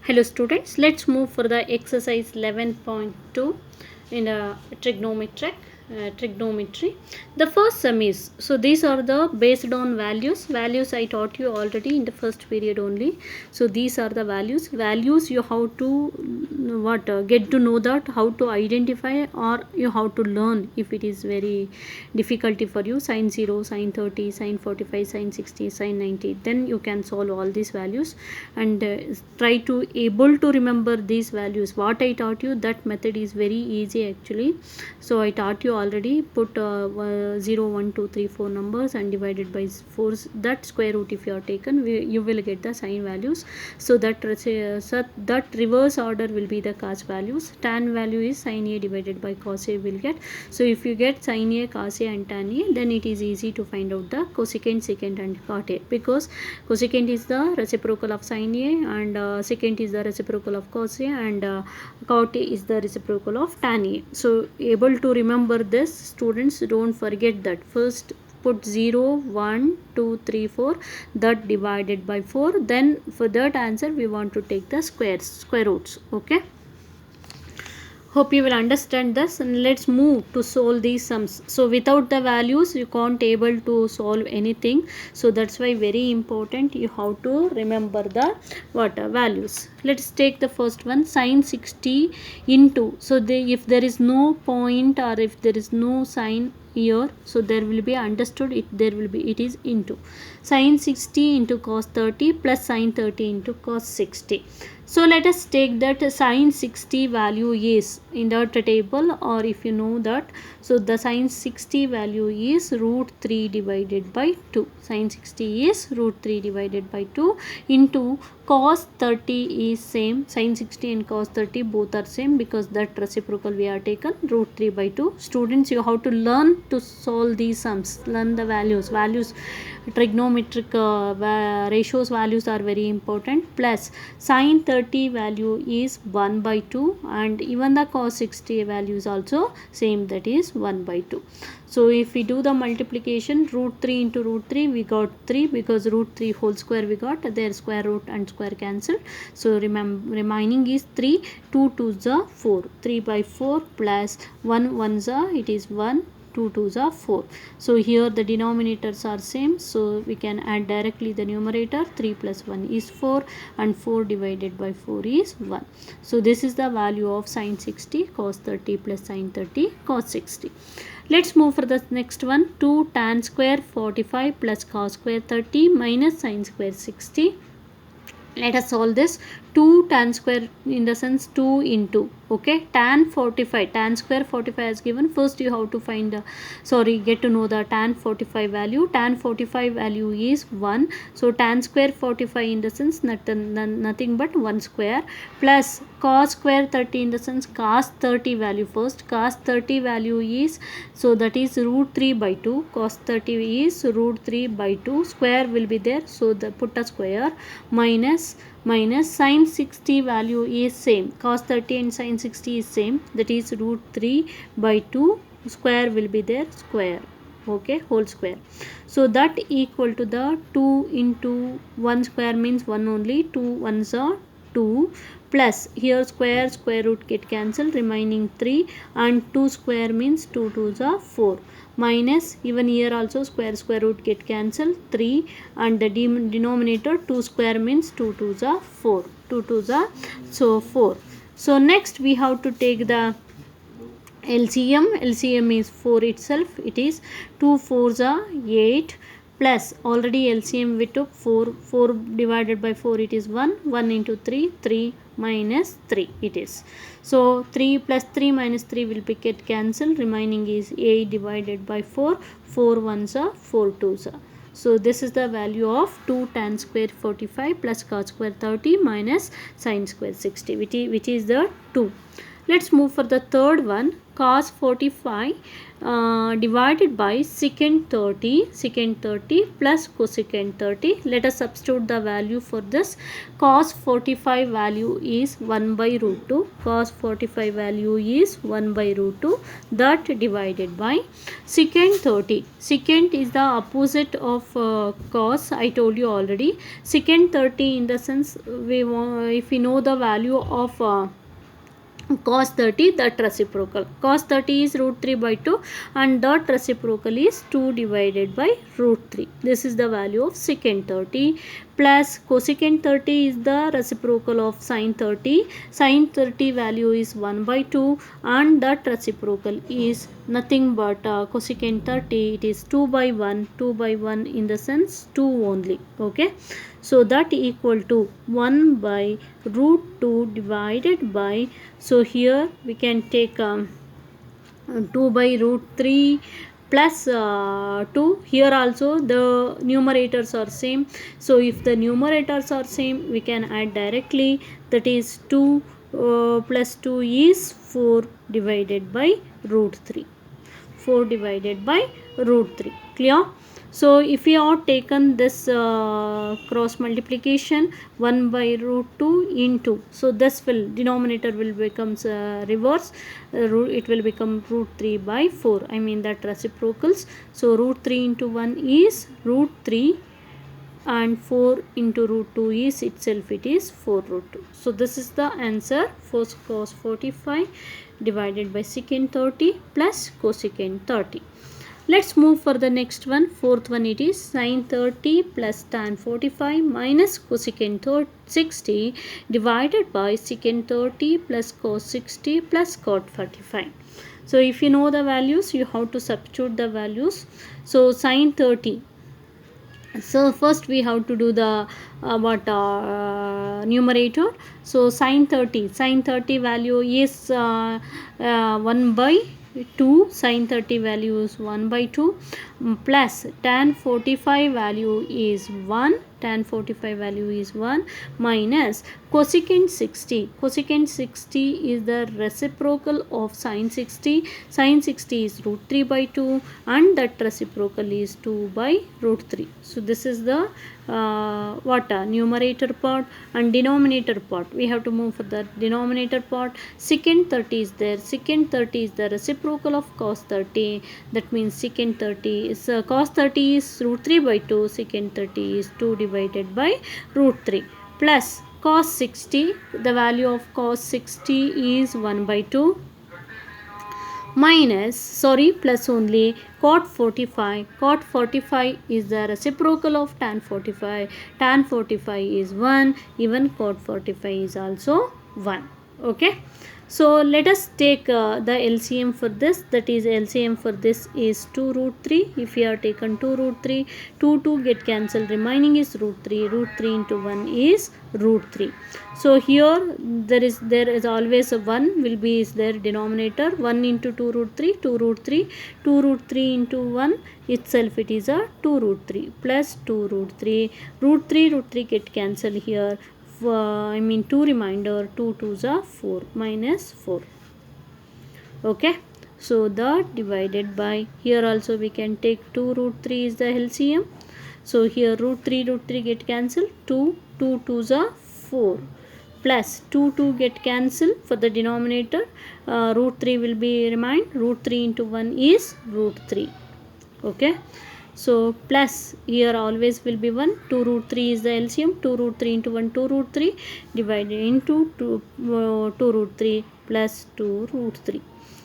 Hello students, let's move for the exercise 11.2 in trigonometry. The first sum is, so these are the based on values I taught you already in the first period only. So these are the values you have to get to know that how to identify, or you have to learn if it is very difficulty for you. Sin 0, sin 30, sin 45, sin 60, sin 90, then you can solve all these values and try to able to remember these values. What I taught you, that method is very easy actually. So I taught you already. Put 0, 1, 2, 3, 4 numbers and divided by 4, that square root if you are taken, you will get the sine values. So that reverse order will be the cos values. Tan value is sin A divided by cos A will get. So if you get sin A, cos A and tan A, then it is easy to find out the cosecant, secant and cot A, because cosecant is the reciprocal of sin A and secant is the reciprocal of cos A and cot A is the reciprocal of tan A. So able to remember this, students, don't forget that. First put 0, 1, 2, 3, 4, that divided by 4, then for that answer we want to take the square roots. Okay, hope you will understand this, and let's move to solve these sums. So without the values you can't able to solve anything, so that's why very important you have to remember the values. Let's take the first one, sin 60 into, so if there is no point or if there is no sign here, so there will be understood it is into sin 60 into cos 30 plus sin 30 into cos 60. So let us take that sin 60 value is in the table, or if you know that, so the sin 60 value is root 3 divided by 2. Sin 60 is root 3 divided by 2 into cos 30 is same. Sin 60 and cos 30 both are same, because that reciprocal we are taken, root 3 by 2. Students, you have to learn to solve these sums, learn the values. Trigonometric ratios values are very important. Plus sin 30 value is 1 by 2 and even the cos 60 value is also same, that is 1 by 2. So if we do the multiplication, root 3 into root 3, we got 3, because root 3 whole square we got, their square root and square cancelled. So remaining is 3, 2 2s are 4, 3 by 4 plus 1 1s are, it is 1, 2 2s are 4. So here the denominators are same, so we can add directly the numerator. 3 plus 1 is 4 and 4 divided by 4 is 1. So this is the value of sin 60 cos 30 plus sin 30 cos 60. Let's move for the next one. 2 tan square 45 plus cos square 30 minus sin square 60. Let us solve this. 2 tan square, in the sense 2 into, okay, tan 45, tan square 45 is given. First you have to find get to know the tan 45 value. Tan 45 value is 1, so tan square 45 in the sense nothing but 1 square, plus cos square 30 in the sense cos 30 value. First cos 30 value is, so that is root 3 by 2, cos 30 is root 3 by 2, square will be there, so put a square, minus sin 60 value is same, cos 30 and sin 60 is same, that is root 3 by 2, square will be there, square, okay, whole square. So that equal to the 2 into 1 square means 1 only, 2 ones are 2, plus here square root get cancelled, remaining 3, and 2 square means 2 2s are 4, minus even here also square root get cancelled, 3, and the denominator 2 square means 2 2s are 4, 2 2s are, so 4. So next we have to take the LCM is 4 itself, it is 2 4s are 8, plus already LCM we took 4 divided by 4, it is 1 into 3 minus 3 it is. So 3 plus 3 minus 3 will be get cancelled, remaining is 8 divided by 4 1s are 4 2s are. So this is the value of 2 tan square 45 plus cos square 30 minus sin square 60, which is the 2. Let's move for the third one. Cos 45 divided by secant 30 plus cosecant 30. Let us substitute the value for this. Cos 45 value is 1 by root 2. Cos 45 value is 1 by root 2. That divided by secant 30. Secant is the opposite of cos. I told you already. Secant 30 in the sense if we know the value of cos 30, that reciprocal. Cos 30 is root 3 by 2 and that reciprocal is 2 divided by root 3. This is the value of secant 30 plus cosecant 30 is the reciprocal of sin 30. Sin 30 value is 1 by 2 and that reciprocal is nothing but cosecant 30. It is 2 by 1. 2 by 1 in the sense 2 only. Okay. So that equal to 1 by root 2 divided by, so here we can take 2 by root 3 plus 2. Here also the numerators are same. So if the numerators are same, we can add directly. That is 2 plus 2 is 4 divided by root 3. 4 divided by root 3. Clear? So if we are taken this cross multiplication 1 by root 2 into, so this will denominator will becomes reverse, it will become root 3 by 4. I mean that reciprocals. So root 3 into 1 is root 3 and 4 into root 2 is itself, it is 4 root 2. So this is the answer for cos 45 divided by secant 30 plus cosecant 30. Let's move for the next one. Fourth one, it is sin 30 plus tan 45 minus cosecant 60 divided by secant 30 plus cos 60 plus cot 45. So if you know the values, you have to substitute the values. So sin 30. So first we have to do the numerator. So sin 30 value is 1 by 2. Sin 30 value is 1 by 2 plus tan 45 value is 1. Tan 45 value is 1 minus cosecant 60. Cosecant 60 is the reciprocal of sin 60. Sin 60 is root 3 by 2 and that reciprocal is 2 by root 3. So this is the numerator part and denominator part. We have to move for the denominator part. Secant 30 is there. Secant 30 is the reciprocal of cos 30. That means secant 30 is cos 30 is root 3 by 2. Secant 30 is 2 divided by root 3 plus cos 60. The value of cos 60 is 1 by 2 minus plus only cot 45. Cot 45 is the reciprocal of tan 45. Tan 45 is 1. Even cot 45 is also 1. Okay. So let us take the LCM for this. That is LCM for this is 2 root 3. If we are taken 2 root 3, 2 get cancelled. Remaining is root 3. Root 3 into 1 is root 3. So here there is always a 1 will be is their denominator. 1 into 2 root 3, 2 root 3. 2 root 3 into 1 itself it is a 2 root 3 plus 2 root 3. Root 3 get cancelled here. 2 remainder, 2 2s are 4 minus 4. Okay. So that divided by, here also we can take 2 root 3 is the LCM. So here root 3 get cancelled. 2 2s are 4 plus 2 get cancelled for the denominator. Root 3 will be remain. Root 3 into 1 is root 3. Okay. So plus here always will be 1. 2 root 3 is the LCM. 2 root 3 into 1 2 root 3 divided into 2 root 3 plus 2 root 3.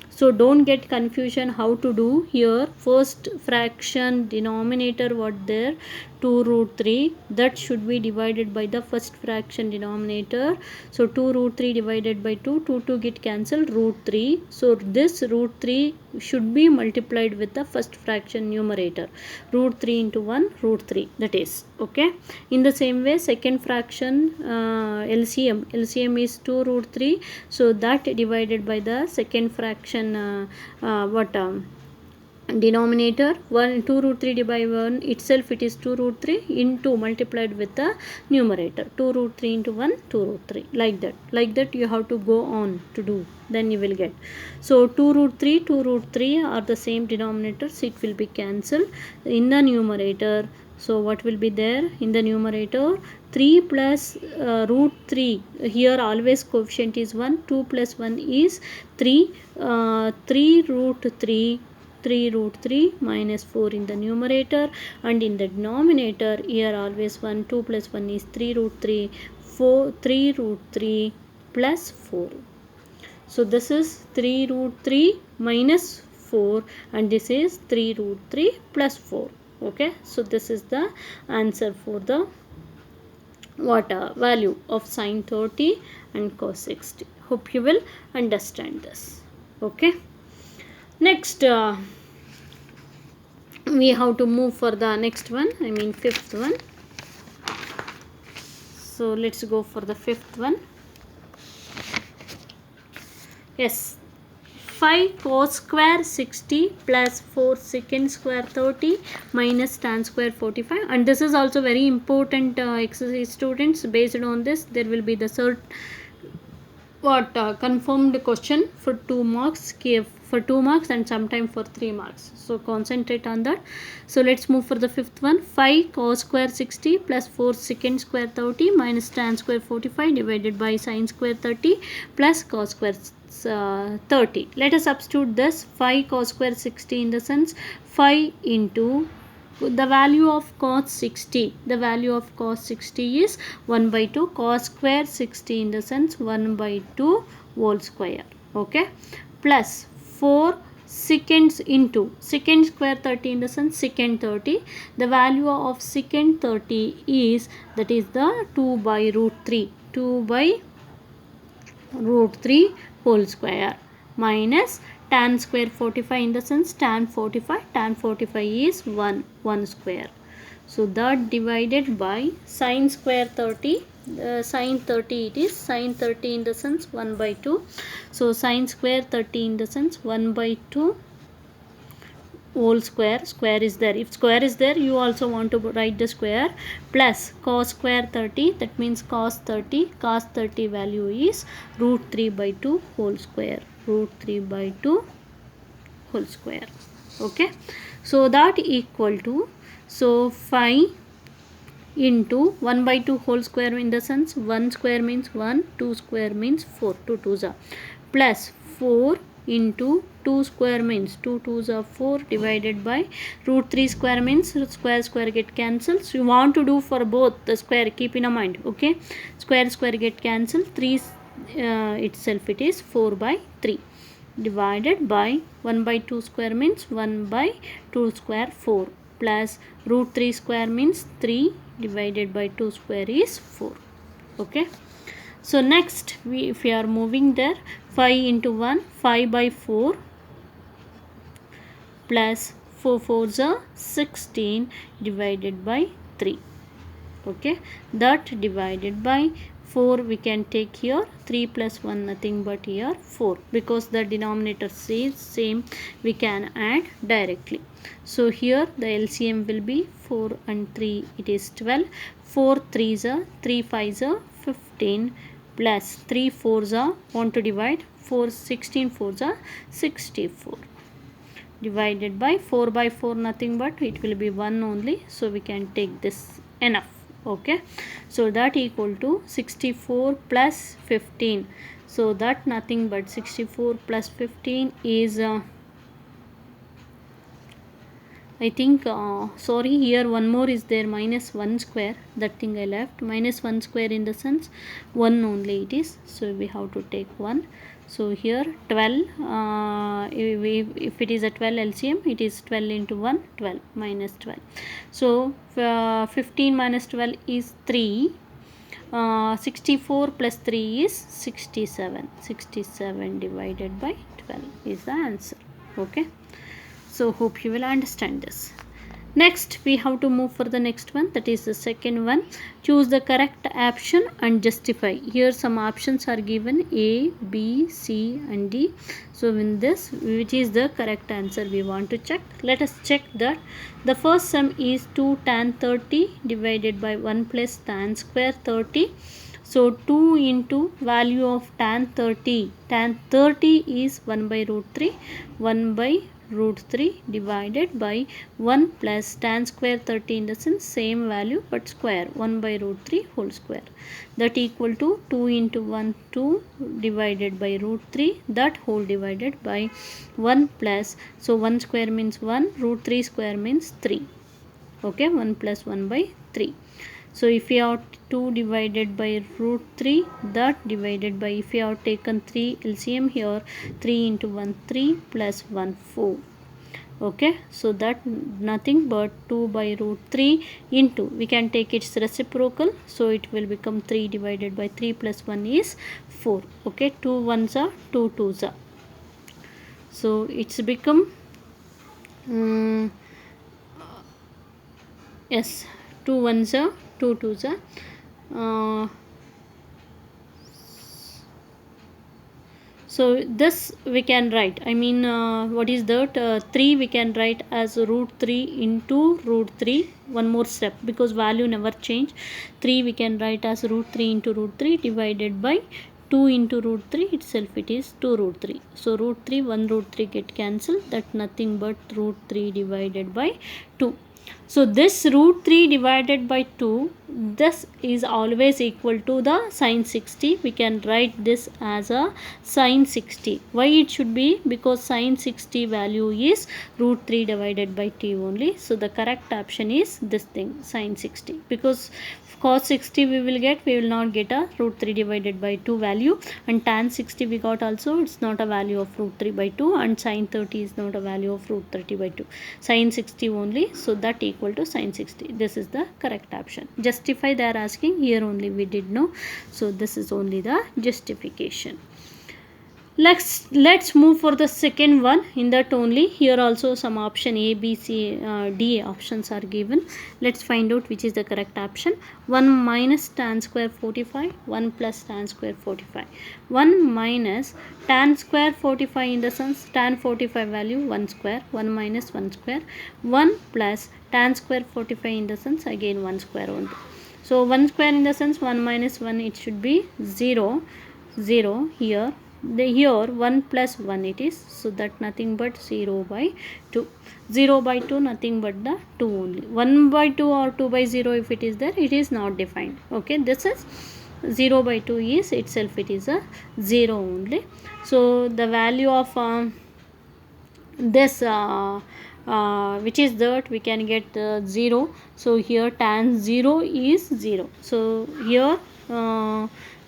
So don't get confusion how to do here. First fraction denominator what there 2 root 3 that should be divided by the first fraction denominator. So 2 root 3 divided by 2 get cancelled root 3. So this root 3 should be multiplied with the first fraction numerator. Root 3 into 1 root 3 that is. Okay. In the same way second fraction LCM is 2 root 3. So that divided by the second fraction denominator 1 2 root 3 divided by 1 itself, it is 2 root 3 into multiplied with the numerator 2 root 3 into 1 2 root 3, like that you have to go on to do, then you will get. So 2 root 3 are the same denominators, it will be cancelled in the numerator. So what will be there in the numerator? 3 plus root 3, here always coefficient is 1, 2 plus 1 is 3, 3 root 3 minus 4 in the numerator, and in the denominator here always 1, 2 plus 1 is 3 root 3, 3 root 3 plus 4. So this is 3 root 3 minus 4 and this is 3 root 3 plus 4. Okay, so this is the answer for the value of sin 30 and cos 60. Hope you will understand this. Okay, next we have to move for the next one, I mean fifth one. So let's go for the fifth one. Yes, 5 cos square 60 plus 4 secant square 30 minus tan square 45, and this is also very important exercise students. Based on this there will be the confirmed question for 2 marks, for 2 marks and sometime for 3 marks, so concentrate on that. So let's move for the fifth one. 5 cos square 60 plus 4 secant square 30 minus tan square 45 divided by sin square 30 plus cos square 30. Let us substitute this. 5 cos square 60 in the sense 5 into the value of cos 60. The value of cos 60 is 1 by 2. Cos square 60 in the sense 1 by 2 whole square. Okay, plus 4 seconds into secant square 30 in the sense secant 30. The value of secant 30 is, that is the 2 by root 3. 2 by root 3 whole square minus tan square 45 in the sense tan 45. Tan 45 is 1 square. So that divided by sin square 30. Sin 30 it is sin 30 in the sense 1 by 2. So sin square 30 in the sense 1 by 2 whole square. Square is there. If square is there, you also want to write the square, plus cos square 30. That means cos 30. Cos 30 value is root 3 by 2 whole square. Root 3 by 2 whole square. Okay, so that equal to, so 5 into 1 by 2 whole square in the sense 1 square means 1, 2 square means 4, 2 2s are, plus 4 into 2 square means 2 2s are 4 divided by root 3 square means square get cancelled. So you want to do for both the square, keep in mind. Okay, square get cancelled. 3 itself it is 4 by 3 divided by 1 by 2 square means 1 by 2 square 4 plus root 3 square means 3 divided by 2 square is 4. Okay, so next if we are moving there, 5 into 1 5 by 4 plus 4 4s are 16 divided by 3. Okay, that divided by 4 we can take here, 3 plus 1 nothing but here 4, because the denominator is same we can add directly. So here the LCM will be 4 and 3, it is 12. 4 3s are 3 5s are 15 plus 3 4s are, want to divide, 4 16 4s are 64 divided by 4 by 4 nothing but it will be 1 only, so we can take this enough. Okay, so that equal to 64 plus 15. So that nothing but 64 plus 15 is I think sorry, here one more is there, minus 1 square, that thing I left. Minus 1 square in the sense 1 only it is, so we have to take 1. So here 12, if it is a 12 LCM, it is 12 into 1, 12 minus 12. So 15 minus 12 is 3. 64 plus 3 is 67. 67 divided by 12 is the answer. Okay, so hope you will understand this. Next we have to move for the next one, that is the second one. Choose the correct option and justify. Here some options are given, A, B, C and D. So in this, which is the correct answer we want to check. Let us check that. The first sum is 2 tan 30 divided by 1 plus tan square 30. So 2 into value of tan 30. Tan 30 is 1 by root 3. 1 by root 3 divided by 1 plus tan square 30, in the sense same value but square, 1 by root 3 whole square, that equal to 2 into 1 2 divided by root 3, that whole divided by 1 plus, so 1 square means 1, root 3 square means 3. Okay, 1 plus 1 by 3. So if you have 2 divided by root 3, that divided by, if you have taken 3 LCM here, 3 into 1 3 plus 1 4. Okay, so that nothing but 2 by root 3 into, we can take its reciprocal, so it will become 3 divided by 3 plus 1 is 4. Okay, 2 ones are 2 twos are, so it's become yes, 2 ones are 2 twos are. So this we can write, I mean what is that, 3 we can write as root 3 into root 3, one more step, because value never change. 3 we can write as root 3 into root 3 divided by 2 into root 3 itself, it is 2 root 3. So root 3, 1 root 3 get cancelled, that nothing but root 3 divided by 2. So this root 3 divided by 2, this is always equal to the sin 60. We can write this as a sin 60. Why it should be? Because sin 60 value is root 3 divided by 2 only. So the correct option is this thing, sin 60. Because cos 60 we will not get a root 3 divided by 2 value, and tan 60 we got also, it's not a value of root 3 by 2, and sin 30 is not a value of root 30 by 2, sin 60 only, so that equal to sin 60. This is the correct option. Justify they are asking, here only we did know, so this is only the justification. Let's move for the second one. In that only, here also some option A, B, C, D options are given. Let's find out which is the correct option. 1 minus tan square 45, 1 plus tan square 45. 1 minus tan square 45, in the sense tan 45 value 1 square, 1 minus 1 square. 1 plus tan square 45, in the sense again 1 square only. So 1 square in the sense 1 minus 1, it should be 0, 0 here. Here 1 plus 1 it is, so that nothing but 0 by 2. 0 by 2 nothing but the 2 only. 1 by 2 or 2 by 0 if it is there, it is not defined. Okay, this is 0 by 2 is itself, it is a 0 only. So the value of this which is that, we can get 0. So here tan 0 is 0. So here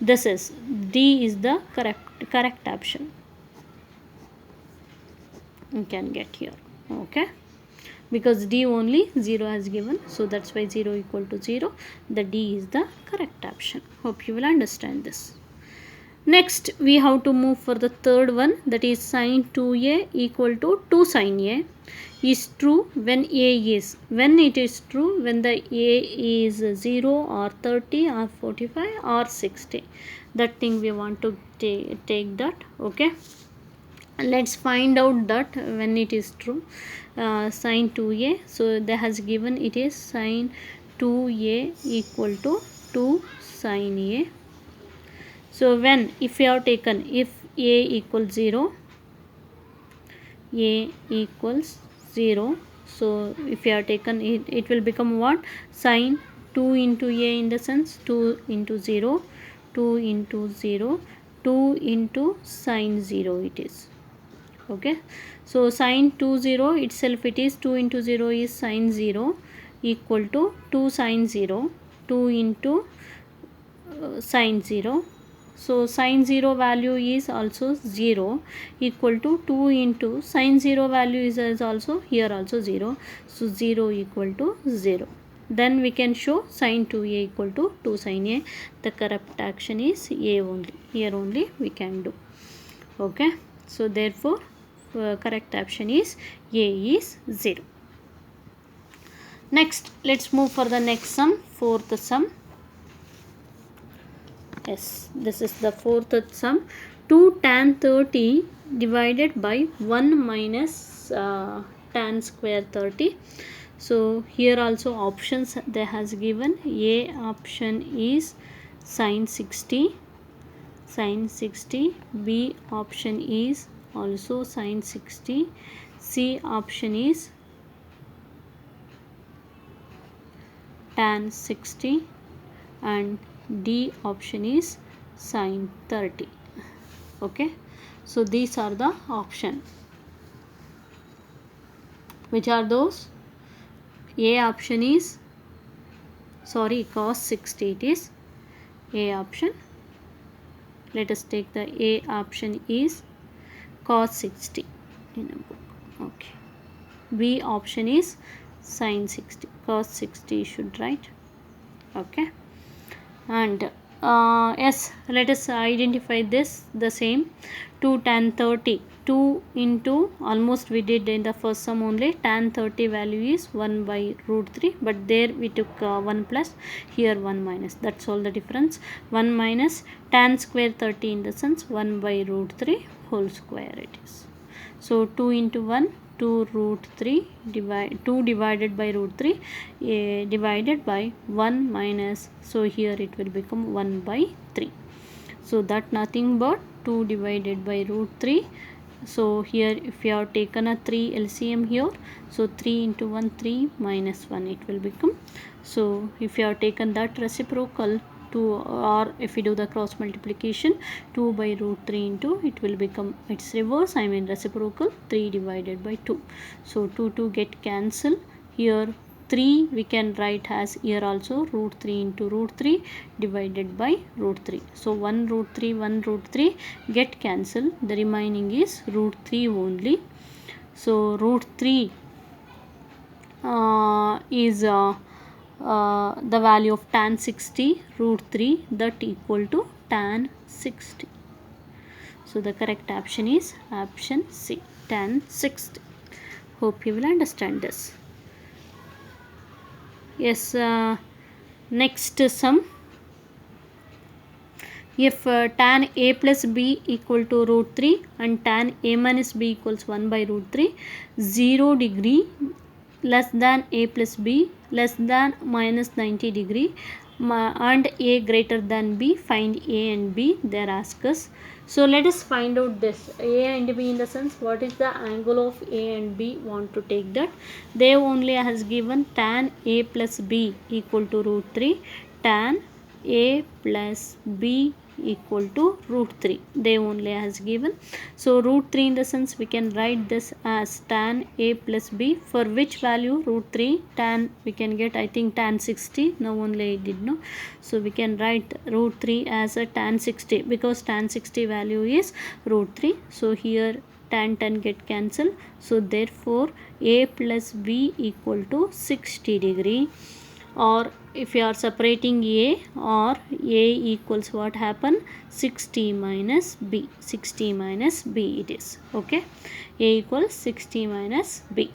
this is D is the correct option, you can get here. Okay, because D only 0 has given, so that's why 0 equal to 0. The D is the correct option. Hope you will understand this. Next we have to move for the third one, that is sin 2a equal to 2 sin a is true when a is, when it is true when the a is 0 or 30 or 45 or 60. That thing we want to take that. Okay, let's find out that when it is true. Sin 2a, so they has given it is sin 2a equal to 2 sin a. So when, if we have taken, if a equals 0, a equals 0, so if you have taken it, it will become what? Sin 2 into a, in the sense 2 into 0, 2 into 0, 2 into sin 0 it is. Okay, so sin 2 0 itself, it is 2 into 0 is sin 0 equal to 2 sin 0, 2 into sin 0. So sin 0 value is also 0 equal to 2 into sin 0 value is also here also 0. So 0 equal to 0. Then we can show sin 2a equal to 2 sin a. The correct action is a only. Here only we can do. Okay. So therefore correct option is a is 0. Next, let's move for the next sum, fourth sum. Yes, this is the fourth sum. 2 tan 30 divided by 1 minus tan square 30. So here also options they has given. A option is sin 60, B option is also sin 60, C option is tan 60, and D option is sin 30. Okay, so these are the option. Which are those? A option is cos 60, it is A option. Let us take the A option is cos 60 in a book. Okay, B option is sin 60, cos 60 you should write. Okay, and yes, let us identify this the same. 2 tan 30, 2 into, almost we did in the first sum only. Tan 30 value is 1 by root 3, but there we took 1 plus, here 1 minus, that's all the difference. 1 minus tan square 30 in the sense 1 by root 3 whole square it is. So 2 into 1, 2 root 3 2 divided by root 3 divided by 1 minus, so here it will become 1 by 3. So that nothing but 2 divided by root 3. So here if you have taken a 3 LCM here, so 3 into 1 3 minus 1 it will become. So if you have taken that reciprocal, 2, or if you do the cross multiplication, 2 by root 3 into, it will become its reverse, I mean reciprocal, 3 divided by 2. So 2 get cancel. Here 3 we can write as here also root 3 into root 3 divided by root 3. So 1 root 3 1 root 3 get cancel, the remaining is root 3 only. So root 3 is the value of tan 60 root 3, that equal to tan 60. So the correct option is option C, tan 60. Hope you will understand this. Yes, next sum. If tan a plus b equal to root 3 and tan a minus b equals 1 by root 3, 0 degree less than a plus b less than minus 90 degree and a greater than b, find a and b, they ask us. So let us find out this a and b in the sense what is the angle of a and b, want to take that. They only has given tan a plus b equal to root 3, tan a plus b equal to root 3, they only has given. So root 3 in the sense we can write this as tan a plus b, for which value root 3 tan we can get, I think tan 60, now only I did know. So we can write root 3 as a tan 60 because tan 60 value is root 3. So here tan 10 get cancelled, so therefore a plus b equal to 60 degree. Or if you are separating a, or a equals what happen, 60 minus b, 60 minus b it is. Okay, a equals 60 minus b.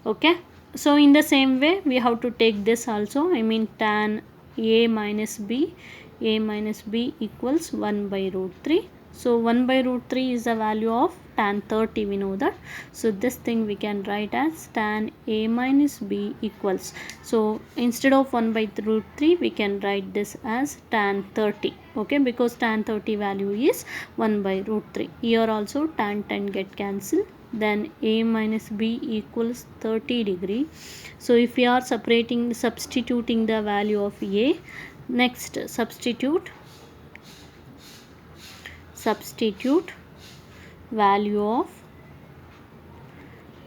Okay, so in the same way we have to take this also, I mean tan a minus b, a minus b equals 1 by root 3. So 1 by root 3 is the value of tan 30, we know that. So this thing we can write as tan a minus b equals, so instead of 1 by root 3 we can write this as tan 30. Okay, because tan 30 value is 1 by root 3. Here also tan 10 get cancelled, then a minus b equals 30 degree. So if we are substituting the value of a, next substitute value of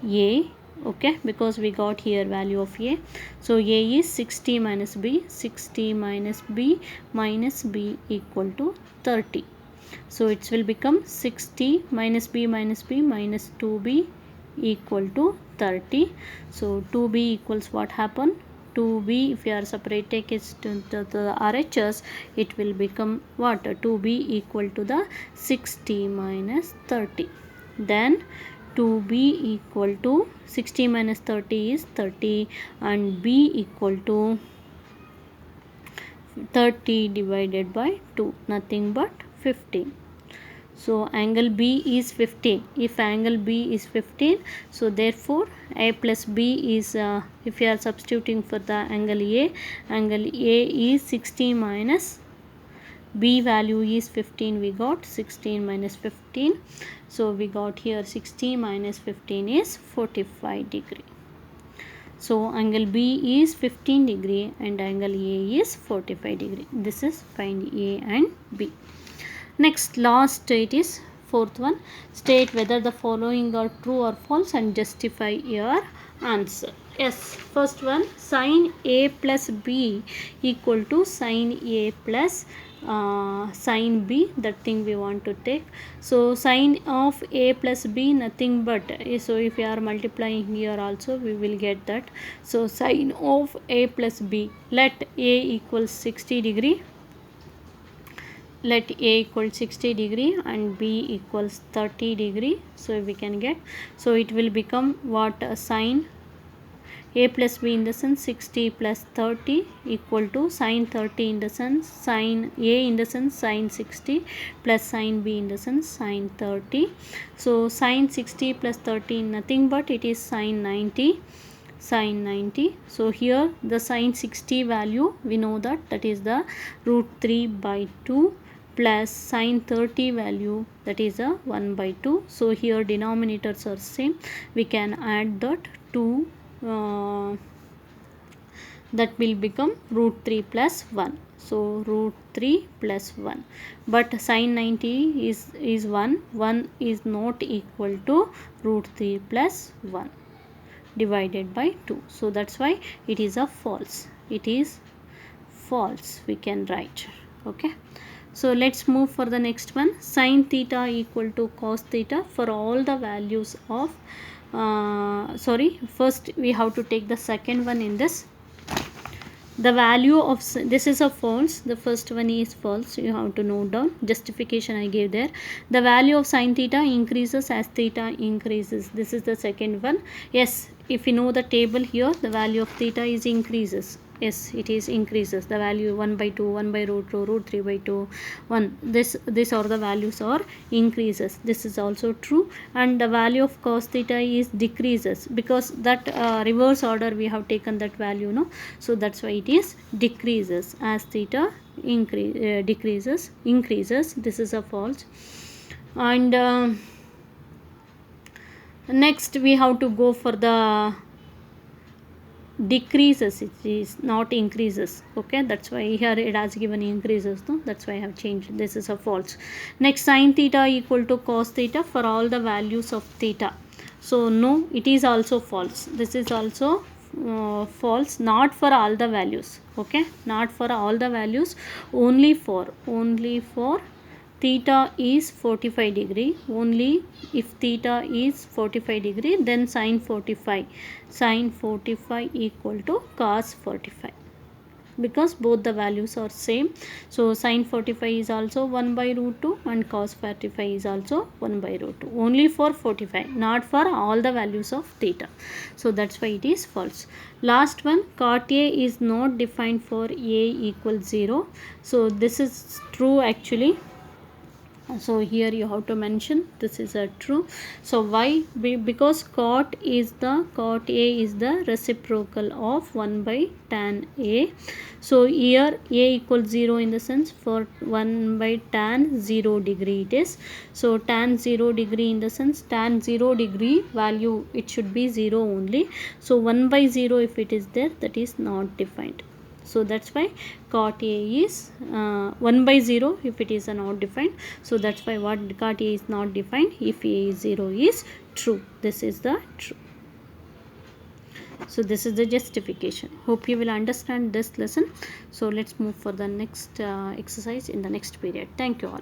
a. Okay, because we got here value of a. So a is 60 minus b, 60 minus b minus b equal to 30. So it will become 60 minus b minus b minus 2b equal to 30. So 2b equals what happen, 2b if you are separating it to the RHS, it will become what, 2b equal to the 60 minus 30. Then 2b equal to 60 minus 30 is 30 and b equal to 30 divided by 2, nothing but 15. So angle B is 15. If angle B is 15, so therefore A plus B is, if you are substituting for the angle A is 60 minus B value is 15, we got 16 minus 15. So we got here 60 minus 15 is 45 degree. So angle B is 15 degree and angle A is 45 degree. This is find A and B. Next, last it is fourth one. State whether the following are true or false and justify your answer. Yes, first one, sin A plus B equal to sin A plus sin B, that thing we want to take. So sin of A plus B nothing but, so if we are multiplying here also we will get that. So sin of A plus B, let A equals 60 degree, let A equal 60 degree and B equals 30 degree. So we can get, so it will become what, sin A plus B in the sense 60 plus 30 equal to sin 30 in the sense sin A in the sense sin 60 plus sin B in the sense sin 30. So sin 60 plus 30 nothing but it is sin 90, sin 90. So here the sin 60 value we know that is the root 3 by 2 plus sin 30 value that is a 1 by 2. So here denominators are same, we can add that 2, that will become root 3 plus 1. So root 3 plus 1, but sin 90 is 1 is not equal to root 3 plus 1 divided by 2. So that's why it is a false, it is false we can write. Okay, so let's move for the next one. Sin theta equal to cos theta for all the values of first we have to take the second one in this. The value of this is a false, the first one is false, you have to note down. Justification I gave there. The value of sin theta increases as theta increases. This is the second one. Yes, if you know the table here, the value of theta is increases. Yes, it is increases. The value 1 by 2, 1 by root 2, root 3 by 2, 1. This are the values are increases. This is also true. And the value of cos theta is decreases, because that reverse order we have taken that value, no. So that's why it is decreases as theta decreases, increases. This is a false. And next we have to go for the decreases, it is not increases. Okay, that's why here it has given increases, no, that's why I have changed. This is a false. Next, sin theta equal to cos theta for all the values of theta. So no, it is also false. This is also false, not for all the values. Okay, not for all the values, only for theta is 45 degree. Only if theta is 45 degree, then sin 45 equal to cos 45, because both the values are same. So sin 45 is also 1 by root 2 and cos 45 is also 1 by root 2, only for 45, not for all the values of theta. So that's why it is false. Last one, cot A is not defined for A equals 0. So this is true actually. So here you have to mention this is a true. So why? Because cot A is the reciprocal of 1 by tan A. So here A equals 0 in the sense for 1 by tan 0 degree it is. So tan 0 degree in the sense tan 0 degree value, it should be 0 only. So 1 by 0 if it is there, that is not defined. So that's why cot A is 1 by 0 if it is not defined. So that's why what cot A is not defined if A is 0 is true. This is the true. So this is the justification. Hope you will understand this lesson. So let's move for the next exercise in the next period. Thank you all.